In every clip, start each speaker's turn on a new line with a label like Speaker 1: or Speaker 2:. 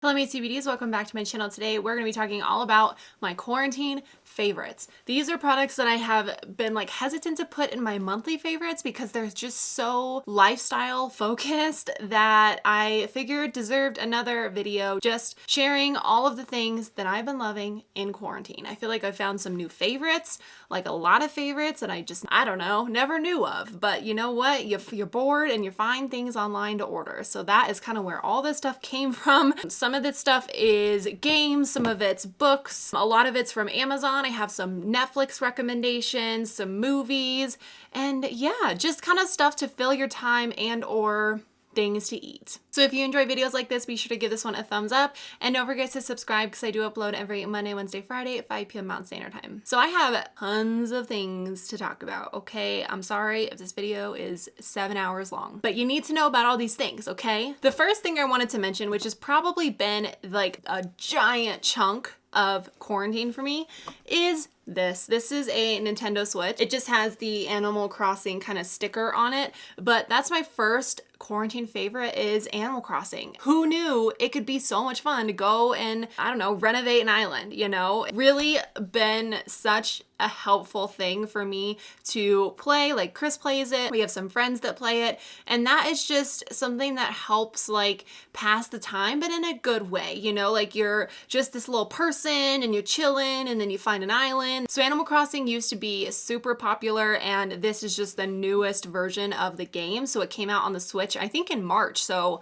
Speaker 1: Hello my CBDs, welcome back to my channel. Today we're going to be talking all about my quarantine favorites. These are products that I have been hesitant to put in my monthly favorites because they're just so lifestyle focused that I figured deserved another video just sharing all of the things that I've been loving in quarantine. I feel like I found some new favorites, like a lot of favorites that I don't know, never knew of. But you know what? You're bored and you find things online to order. So that is kind of where all this stuff came from. Some of this stuff is games, some of it's books, a lot of it's from Amazon. I have some Netflix recommendations, some movies, and yeah, just kind of stuff to fill your time and or things to eat. So if you enjoy videos like this, be sure to give this one a thumbs up and don't forget to subscribe because I do upload every Monday, Wednesday, Friday at 5 p.m. Mountain Standard Time. So I have tons of things to talk about, okay? I'm sorry if this video is 7 hours long, but you need to know about all these things, okay? The first thing I wanted to mention, which has probably been like a giant chunk of quarantine for me, is this. This is a Nintendo Switch. It just has the Animal Crossing kind of sticker on it, but that's my first quarantine favorite is Animal Crossing. Who knew it could be so much fun to go and, I don't know, renovate an island, you know? Really been such a helpful thing for me to play. Like Chris plays it, we have some friends that play it, and that is just something that helps like pass the time, but in a good way, you know? Like you're just this little person and you're chilling and then you find an island. So Animal Crossing used to be super popular and this is just the newest version of the game. So it came out on the Switch, I think in March. So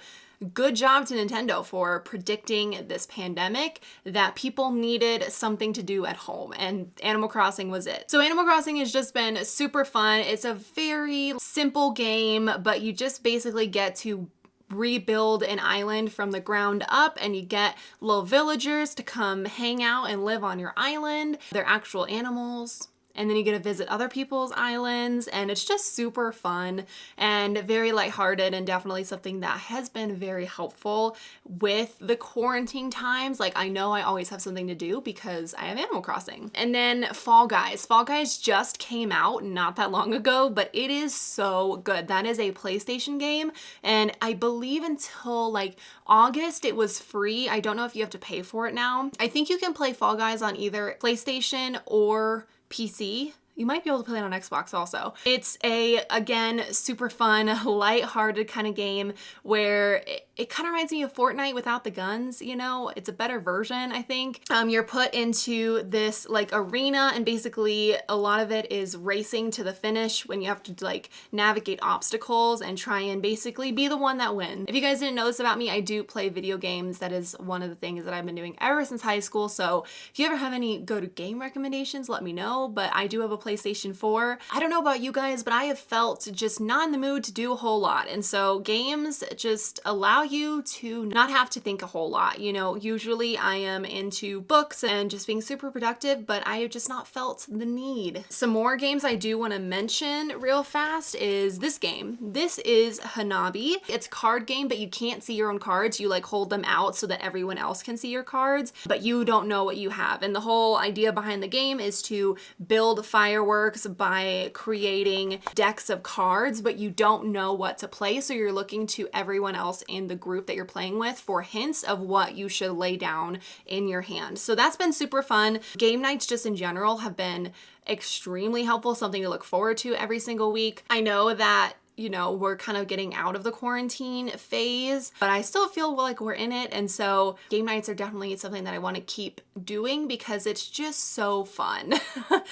Speaker 1: good job to Nintendo for predicting this pandemic that people needed something to do at home, and Animal Crossing was it. So Animal Crossing has just been super fun. It's a very simple game, but you just basically get to rebuild an island from the ground up and you get little villagers to come hang out and live on your island. They're actual animals. And then you get to visit other people's islands, and it's just super fun and very lighthearted, and definitely something that has been very helpful with the quarantine times. Like I know I always have something to do because I have Animal Crossing. And then Fall Guys. Fall Guys just came out not that long ago, but it is so good. That is a PlayStation game, and I believe until like August it was free. I don't know if you have to pay for it now. I think you can play Fall Guys on either PlayStation or PC. You might be able to play it on Xbox also. It's again, super fun, light-hearted kind of game where it kind of reminds me of Fortnite without the guns, you know? It's a better version, I think. You're put into this like arena, and basically a lot of it is racing to the finish when you have to like navigate obstacles and try and basically be the one that wins. If you guys didn't know this about me, I do play video games. That is one of the things that I've been doing ever since high school. So if you ever have any go-to game recommendations, let me know. But I do have a PlayStation 4. I don't know about you guys, but I have felt just not in the mood to do a whole lot. And so games just allow you to not have to think a whole lot. You know, usually I am into books and just being super productive, but I have just not felt the need. Some more games I do want to mention real fast is this game. This is Hanabi. It's a card game, but you can't see your own cards. You like hold them out so that everyone else can see your cards, but you don't know what you have. And the whole idea behind the game is to build fireworks by creating decks of cards, but you don't know what to play. So you're looking to everyone else in the group that you're playing with for hints of what you should lay down in your hand. So that's been super fun. Game nights just in general have been extremely helpful, something to look forward to every single week. I know that, you know, we're kind of getting out of the quarantine phase, but I still feel like we're in it. And so game nights are definitely something that I want to keep doing because it's just so fun.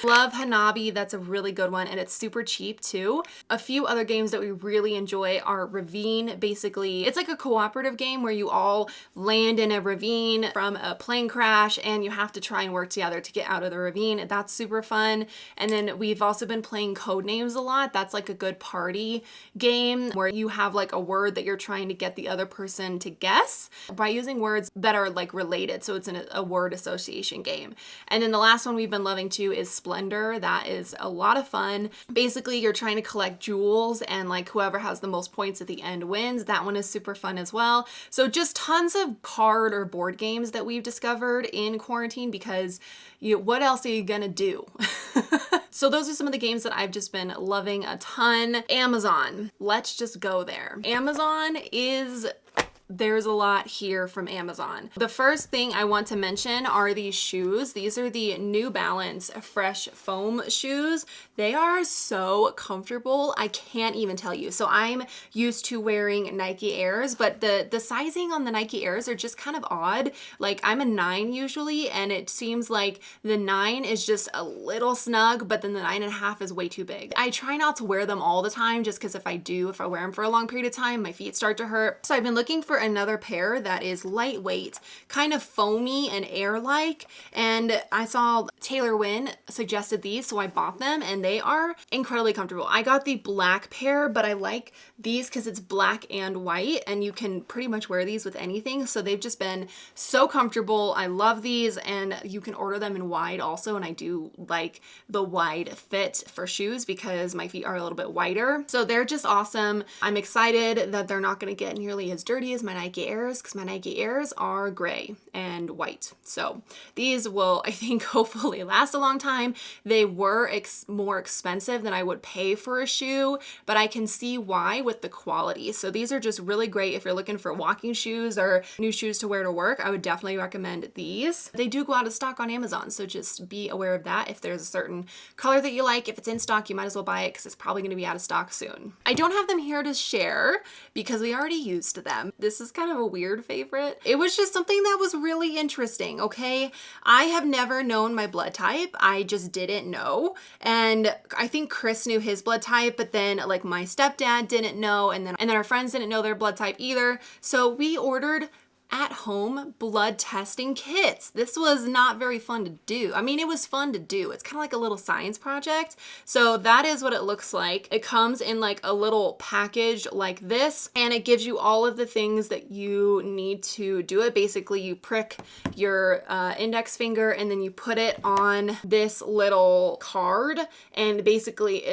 Speaker 1: Love Hanabi. That's a really good one. And it's super cheap too. A few other games that we really enjoy are Ravine. Basically, it's like a cooperative game where you all land in a ravine from a plane crash and you have to try and work together to get out of the ravine. That's super fun. And then we've also been playing Codenames a lot. That's like a good party game where you have like a word that you're trying to get the other person to guess by using words that are like related. So it's a word association game. And then the last one we've been loving too is Splendor. That is a lot of fun. Basically, you're trying to collect jewels and like whoever has the most points at the end wins. That one is super fun as well. So just tons of card or board games that we've discovered in quarantine because what else are you gonna do? So those are some of the games that I've just been loving a ton. Amazon. Let's just go there. Amazon is there's a lot here from Amazon. The first thing I want to mention are these shoes. These are the New Balance Fresh Foam shoes. They are so comfortable. I can't even tell you. So I'm used to wearing Nike Airs, but the sizing on the Nike Airs are just kind of odd. Like I'm a 9 usually, and it seems like the 9 is just a little snug, but then the 9.5 is way too big. I try not to wear them all the time just because if I wear them for a long period of time, my feet start to hurt. So I've been looking for another pair that is lightweight, kind of foamy and air-like, and I saw Taylor Wynn suggested these, so I bought them, and they are incredibly comfortable. I got the black pair, but I like these because it's black and white, and you can pretty much wear these with anything, so they've just been so comfortable. I love these, and you can order them in wide also, and I do like the wide fit for shoes because my feet are a little bit wider. So they're just awesome. I'm excited that they're not going to get nearly as dirty as my Nike Airs because my Nike Airs are gray and white. So these will, I think, hopefully last a long time. They were more expensive than I would pay for a shoe, but I can see why with the quality. So these are just really great if you're looking for walking shoes or new shoes to wear to work. I would definitely recommend these. They do go out of stock on Amazon, so just be aware of that. If there's a certain color that you like, if it's in stock, you might as well buy it because it's probably going to be out of stock soon. I don't have them here to share because we already used them. This is kind of a weird favorite. It was just something that was really interesting, okay? I have never known my blood type. I just didn't know. And I think Chris knew his blood type, but then like my stepdad didn't know, and then our friends didn't know their blood type either. So we ordered at-home blood testing kits. This was not very fun to do. I mean, it was fun to do. It's kind of like a little science project. So that is what it looks like. It comes in like a little package like this, and it gives you all of the things that you need to do it. Basically, you prick your index finger and then you put it on this little card, and basically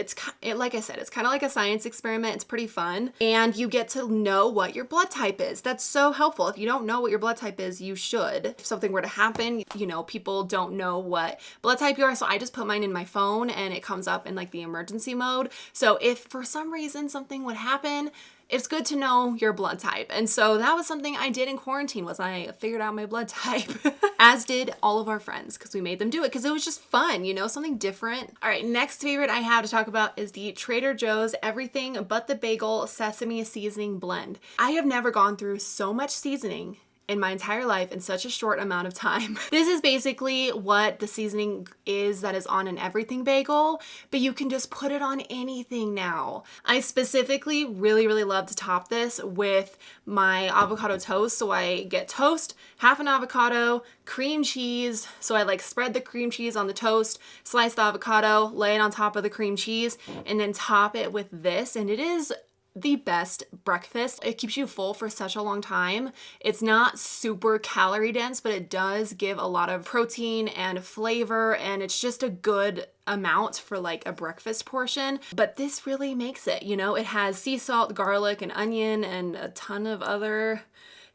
Speaker 1: like I said, it's kind of like a science experiment. It's pretty fun, and you get to know what your blood type is. That's so helpful. If you don't know what your blood type is, you should. If something were to happen, you know, people don't know what blood type you are, so I just put mine in my phone and it comes up in like the emergency mode. So if for some reason something would happen, it's good to know your blood type. And so that was something I did in quarantine, was I figured out my blood type, as did all of our friends, because we made them do it because it was just fun, you know, something different. All right, next favorite I have to talk about is the Trader Joe's Everything But the Bagel Sesame Seasoning Blend. I have never gone through so much seasoning in my entire life in such a short amount of time. This is basically what the seasoning is that is on an everything bagel, but you can just put it on anything now. I specifically really love to top this with my avocado toast. So I get toast, half an avocado, cream cheese. So I like spread the cream cheese on the toast, slice the avocado, lay it on top of the cream cheese, and then top it with this. And it is the best breakfast. It keeps you full for such a long time. It's not super calorie dense, but it does give a lot of protein and flavor, and it's just a good amount for like a breakfast portion. But this really makes it, you know, it has sea salt, garlic, and onion, and a ton of other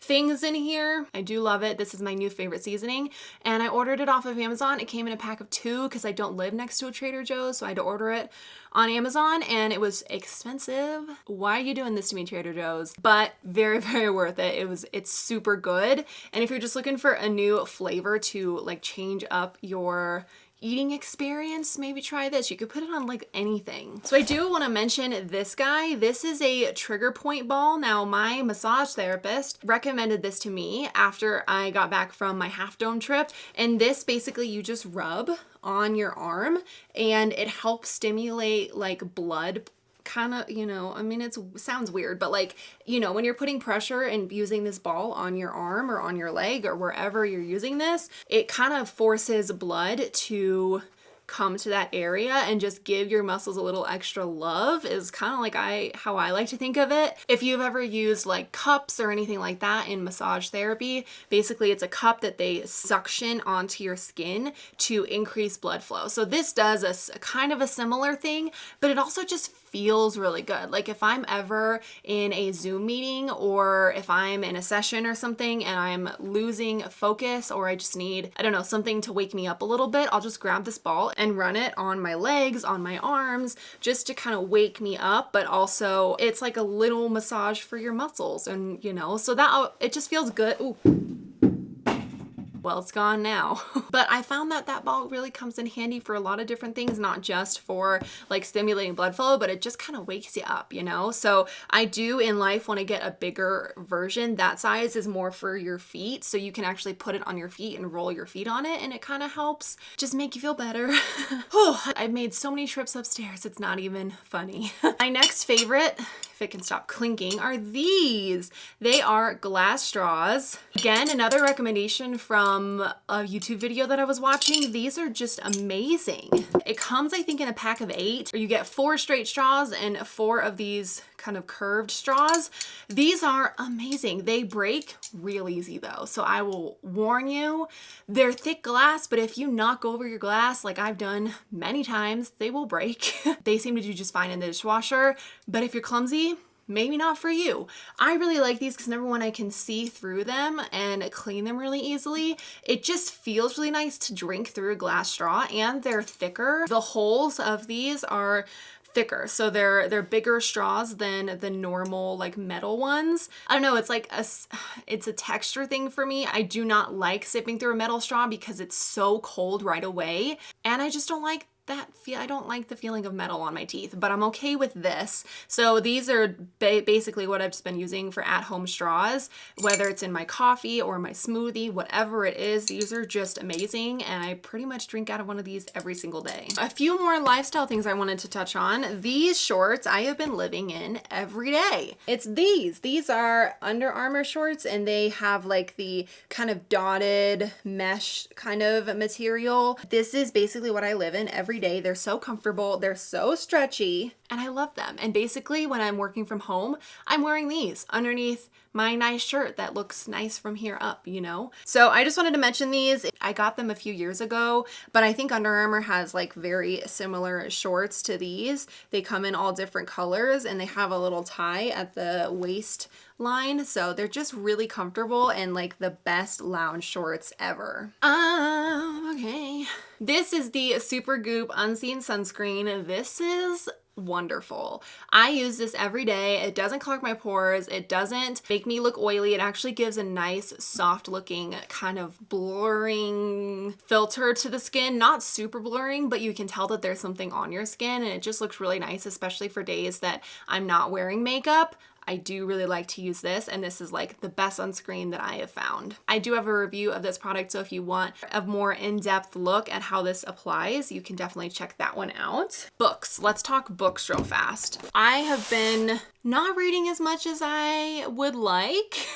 Speaker 1: things in here. I do love it. This is my new favorite seasoning, and I ordered it off of Amazon. It came in a pack of 2 because I don't live next to a Trader Joe's, so I had to order it on Amazon, and it was expensive. Why are you doing this to me, Trader Joe's? But very worth it. It's super good. And if you're just looking for a new flavor to like change up your eating experience, maybe try this. You could put it on like anything. So I do want to mention this guy. This is a trigger point ball. Now, my massage therapist recommended this to me after I got back from my Half Dome trip. And this basically you just rub on your arm, and it helps stimulate like blood, kind of, you know, I mean, it sounds weird, but like, you know, when you're putting pressure and using this ball on your arm or on your leg or wherever you're using this, it kind of forces blood to come to that area and just give your muscles a little extra love, is kind of like how I like to think of it. If you've ever used like cups or anything like that in massage therapy, basically it's a cup that they suction onto your skin to increase blood flow. So this does a kind of a similar thing, but it also just feels really good. Like if I'm ever in a Zoom meeting or if I'm in a session or something and I'm losing focus or I just need, I don't know, something to wake me up a little bit, I'll just grab this ball and run it on my legs, on my arms, just to kind of wake me up. But also it's like a little massage for your muscles, and you know, so that it just feels good. Ooh. Well, it's gone now. But I found that that ball really comes in handy for a lot of different things, not just for like stimulating blood flow, but it just kind of wakes you up, you know? So I do in life want to get a bigger version. That size is more for your feet, so you can actually put it on your feet and roll your feet on it, and it kind of helps just make you feel better. I've made so many trips upstairs, it's not even funny. My next favorite, if it can stop clinking, are these. They are glass straws. Again, another recommendation from a YouTube video that I was watching. These are just amazing. It comes, I think, in a pack of 8, or you get 4 straight straws and 4 of these kind of curved straws. These are amazing. They break real easy though, so I will warn you, they're thick glass, but if you knock over your glass like I've done many times, they will break. They seem to do just fine in the dishwasher, but if you're clumsy, maybe not for you. I really like these because number one, I can see through them and clean them really easily. It just feels really nice to drink through a glass straw, and they're thicker. The holes of these are thicker, so they're bigger straws than the normal like metal ones. I don't know, it's like it's a texture thing for me. I do not like sipping through a metal straw because it's so cold right away, and I just don't like that I don't like the feeling of metal on my teeth, but I'm okay with this. So these are basically what I've just been using for at-home straws, whether it's in my coffee or my smoothie, whatever it is. These are just amazing, and I pretty much drink out of one of these every single day. A few more lifestyle things I wanted to touch on. These shorts I have been living in every day. It's these. These are Under Armour shorts, and they have like the kind of dotted mesh kind of material. This is basically what I live in every day. They're so comfortable, they're so stretchy, and I love them. And basically when I'm working from home, I'm wearing these underneath my nice shirt that looks nice from here up, you know? So I just wanted to mention these. I got them a few years ago, but I think Under Armour has like very similar shorts to these. They come in all different colors, and they have a little tie at the waist line, so they're just really comfortable and like the best lounge shorts ever. Okay. This is the Supergoop Unseen Sunscreen. This is wonderful. I use this every day. It doesn't clog my pores. It doesn't make me look oily. It actually gives a nice, soft looking, kind of blurring filter to the skin. Not super blurring, but you can tell that there's something on your skin, and it just looks really nice, especially for days that I'm not wearing makeup. I do really like to use this, and this is like the best sunscreen that I have found. I do have a review of this product, so if you want a more in-depth look at how this applies, you can definitely check that one out. Books. Let's talk books real fast. I have been not reading as much as I would like.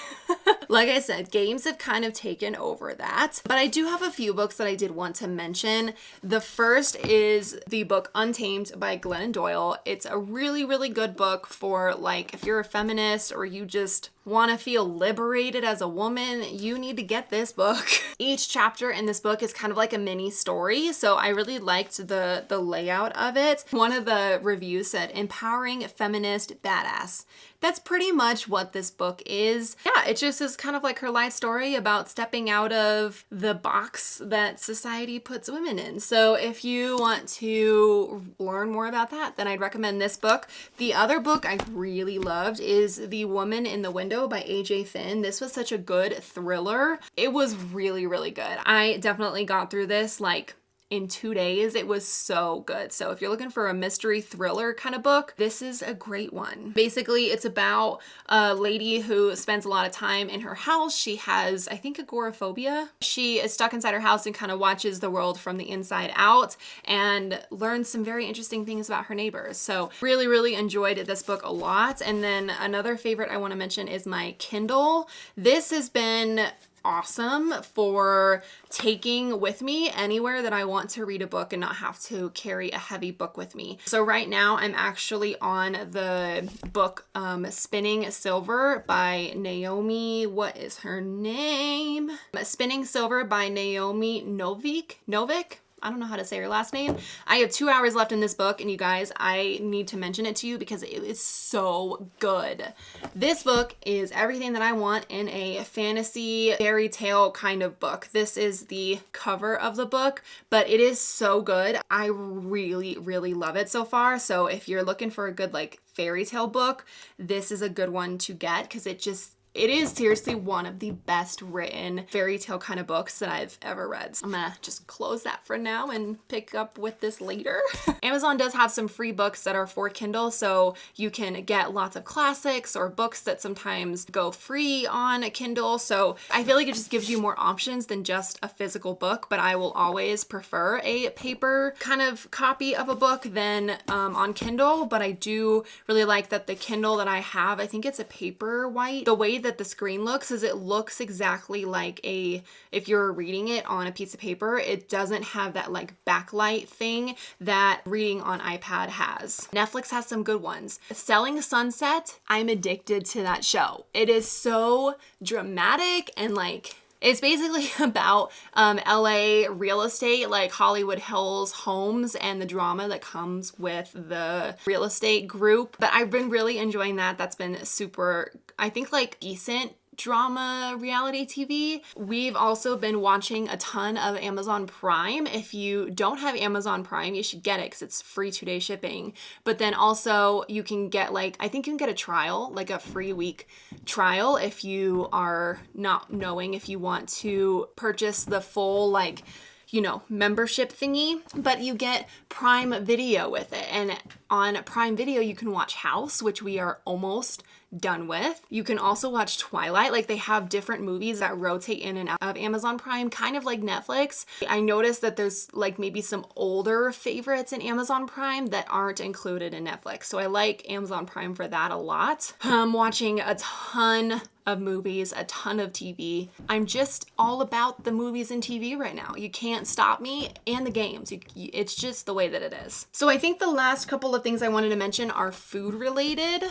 Speaker 1: Like I said, games have kind of taken over that, but I do have a few books that I did want to mention. The first is the book Untamed by Glennon Doyle. It's a really, really good book for like if you're a feminist or you just want to feel liberated as a woman, you need to get this book. Each chapter in this book is kind of like a mini story, so I really liked the layout of it. One of the reviews said, empowering feminist badass. That's pretty much what this book is. Yeah, it just is kind of like her life story about stepping out of the box that society puts women in. So if you want to learn more about that, then I'd recommend this book. The other book I really loved is The Woman in the Window by AJ Finn. This was such a good thriller. It was really, really good. I definitely got through this like in 2 days. It was so good. So if you're looking for a mystery thriller kind of book, this is a great one. Basically, it's about a lady who spends a lot of time in her house. She has, I think, agoraphobia. She is stuck inside her house and kind of watches the world from the inside out and learns some very interesting things about her neighbors. So really, really enjoyed this book a lot. And then another favorite I want to mention is my Kindle. This has been awesome for taking with me anywhere that I want to read a book and not have to carry a heavy book with me. So right now I'm actually on the book Spinning Silver by Naomi, what is her name? Spinning Silver by Naomi Novik. I don't know how to say her last name. I have 2 hours left in this book, and you guys, I need to mention it to you because it is so good. This book is everything that I want in a fantasy fairy tale kind of book. This is the cover of the book, but it is so good. I really, really love it so far. So if you're looking for a good like fairy tale book, this is a good one to get because it is seriously one of the best written fairy tale kind of books that I've ever read. So I'm gonna just close that for now and pick up with this later. Amazon does have some free books that are for Kindle, so you can get lots of classics or books that sometimes go free on Kindle. So I feel like it just gives you more options than just a physical book, but I will always prefer a paper kind of copy of a book than on Kindle. But I do really like that the Kindle that I have, I think it's a paper white. The way that the screen looks is it looks exactly like if you're reading it on a piece of paper. It doesn't have that like backlight thing that reading on iPad has. Netflix has some good ones. Selling Sunset, I'm addicted to that show. It is so dramatic and like it's basically about LA real estate, like Hollywood Hills homes and the drama that comes with the real estate group. But I've been really enjoying that. That's been super, I think like decent drama reality TV. We've also been watching a ton of Amazon Prime. If you don't have Amazon Prime, you should get it because it's free 2-day shipping. But then also you can get like, I think you can get a trial, like a free week trial if you are not knowing if you want to purchase the full like, you know, membership thingy, but you get Prime Video with it. And on Prime Video, you can watch House, which we are almost done with. You can also watch Twilight. Like they have different movies that rotate in and out of Amazon Prime, kind of like Netflix. I noticed that there's like maybe some older favorites in Amazon Prime that aren't included in Netflix. So I like Amazon Prime for that a lot. I'm watching a ton of movies, a ton of TV. I'm just all about the movies and TV right now. You can't stop me, and the games. It's just the way that it is. So I think the last couple of things I wanted to mention are food related,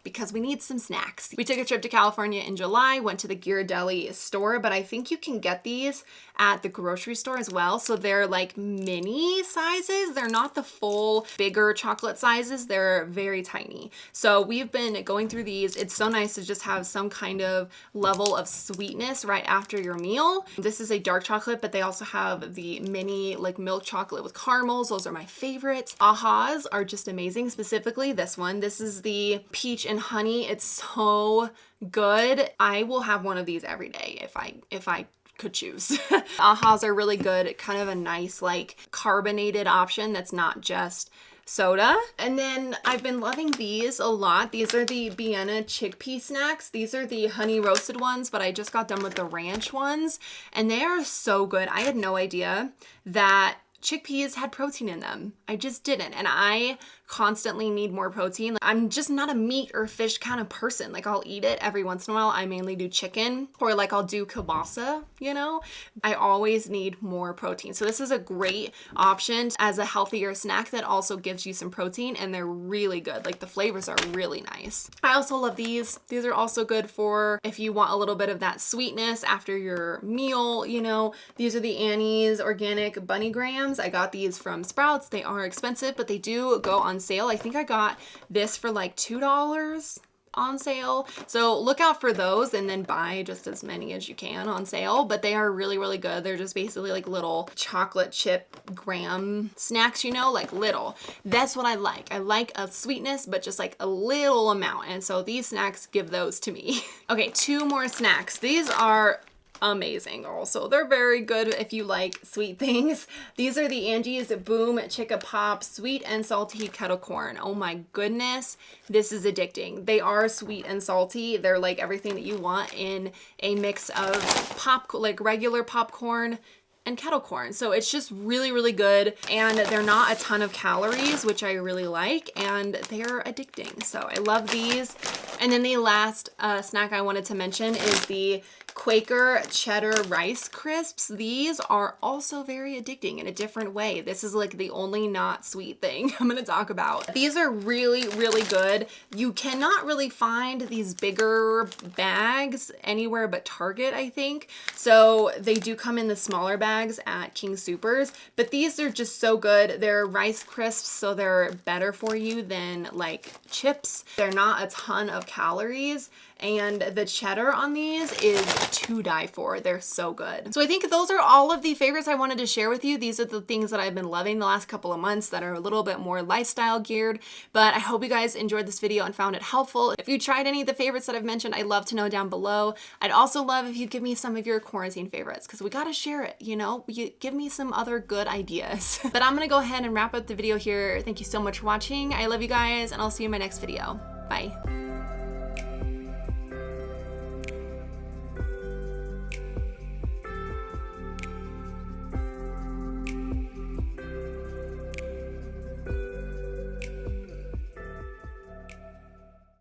Speaker 1: because we need some snacks. We took a trip to California in July, went to the Ghirardelli store, but I think you can get these at the grocery store as well. So they're like mini sizes. They're not the full bigger chocolate sizes. They're very tiny. So we've been going through these. It's so nice to just have some kind of level of sweetness right after your meal. This is a dark chocolate, but they also have the mini like milk chocolate with caramels. Those are my favorites. Ahas are just amazing, specifically this one. This is the peach and honey. It's so good. I will have one of these every day if I could choose. Ahas are really good. Kind of a nice like carbonated option that's not just soda. And then I've been loving these a lot. These are the Vienna chickpea snacks. These are the honey roasted ones, but I just got done with the ranch ones and they are so good. I had no idea that chickpeas had protein in them. I just didn't. And I constantly need more protein. I'm just not a meat or fish kind of person. Like I'll eat it every once in a while. I mainly do chicken or like I'll do kielbasa, you know? I always need more protein. So this is a great option as a healthier snack that also gives you some protein and they're really good. Like the flavors are really nice. I also love these. These are also good for if you want a little bit of that sweetness after your meal, you know. These are the Annie's Organic Bunny Grams. I got these from Sprouts. They are expensive, but they do go on sale. I think I got this for like $2 on sale. So look out for those and then buy just as many as you can on sale, but they are really, really good. They're just basically like little chocolate chip graham snacks, you know, like little. That's what I like. I like a sweetness, but just like a little amount. And so these snacks give those to me. Okay, 2 more snacks. These are amazing also. They're very good if you like sweet things. These are the Angie's Boom Chicka Pop Sweet and Salty Kettle Corn. Oh my goodness, this is addicting. They are sweet and salty. They're like everything that you want in a mix of like regular popcorn and kettle corn. So it's just really, really good. And they're not a ton of calories, which I really like. And they're addicting. So I love these. And then the last snack I wanted to mention is the Quaker cheddar rice crisps. These are also very addicting in a different way. This is like the only not sweet thing I'm gonna talk about. These are really, really good. You cannot really find these bigger bags anywhere but Target, I think. So they do come in the smaller bags at King Soopers, but these are just so good. They're rice crisps, so they're better for you than like chips. They're not a ton of calories, and the cheddar on these is to die for. They're so good. So I think those are all of the favorites I wanted to share with you. These are the things that I've been loving the last couple of months that are a little bit more lifestyle geared, but I hope you guys enjoyed this video and found it helpful. If you tried any of the favorites that I've mentioned, I'd love to know down below. I'd also love if you'd give me some of your quarantine favorites, because we gotta share it, you know? You give me some other good ideas. But I'm gonna go ahead and wrap up the video here. Thank you so much for watching. I love you guys, and I'll see you in my next video. Bye.